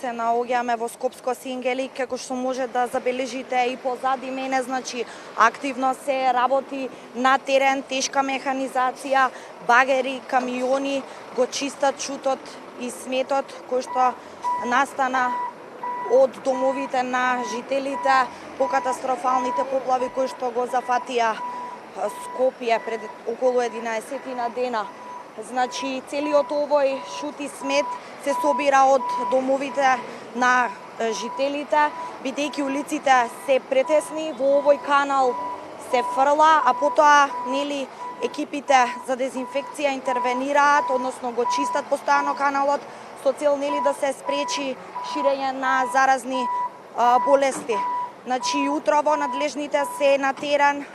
се наоѓаме во Скопско Сингели, како што може да забележите и позади мене, значи активно се работи на терен, тешка механизација, багери, камиони го чистат шутот и сметот кој што настана од домовите на жителите по катастрофалните поплави кои што го зафатија Скопје пред околу 11 дена. Значи, целиот овој шут и смет се собира од домовите на жителите, бидејќи улиците се претесни, во овој канал се фрла, а потоа екипите за дезинфекција интервенираат, односно го чистат постојано каналот со цел да се спречи ширење на заразни болести. Значи, утрово надлежните се на терен,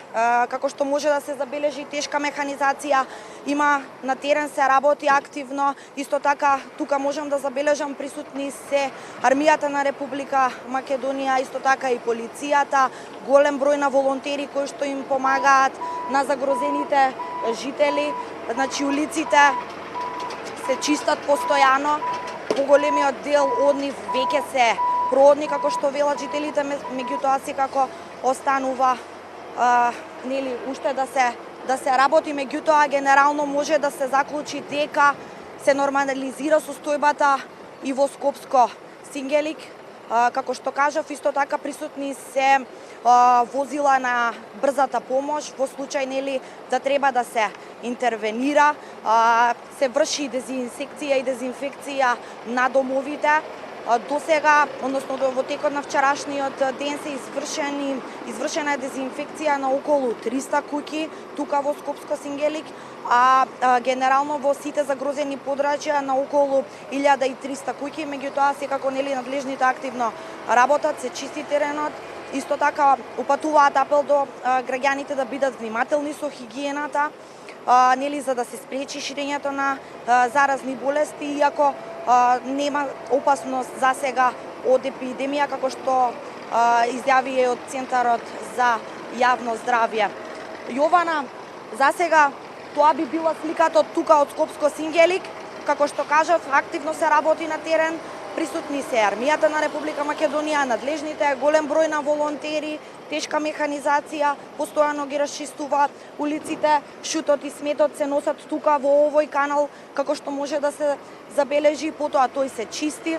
како што може да се забележи тешка механизација, има на терен се работи активно, исто така тука можам да забележам присутни се армијата на Република Македонија, исто така и полицијата, голем број на волонтери кои што им помагаат на загрозените жители, значи улиците се чистат постојано, поголемиот дел од нив веќе се проодни, како што велат жителите, меѓутоа секако останува уште да се работи, меѓутоа генерално може да се заклучи дека се нормализира состојбата и во Скопско Сингелик. Како што кажав, исто така присутни се возила на брзата помош во случај да треба да се интервенира, се врши дезинсекција и дезинфекција на домовите. До сега, односно во текот на вчерашниот ден се извршена е дезинфекција на околу 300 куќи тука во Скопско Сингелик, а генерално во сите загрозени подрачја на околу 1300 куќи, меѓутоа секако надлежните активно работат, се чисти теренот. Исто така упатуваат апел до граѓаните да бидат внимателни со хигиената, за да се спречи ширењето на заразни болести, иако нема опасност за сега од епидемија, како што изјави од Центарот за јавно здравје. Јована, за сега тоа би била сликата од тука од Скопско Сингелик. Како што кажав, активно се работи на терен, присутни се армијата на Република Македонија, надлежните, голем број на волонтери, тешка механизација, постојано ги расчистуваат улиците, шутот и сметот се носат тука во овој канал, како што може да се забележи, потоа тој се чисти.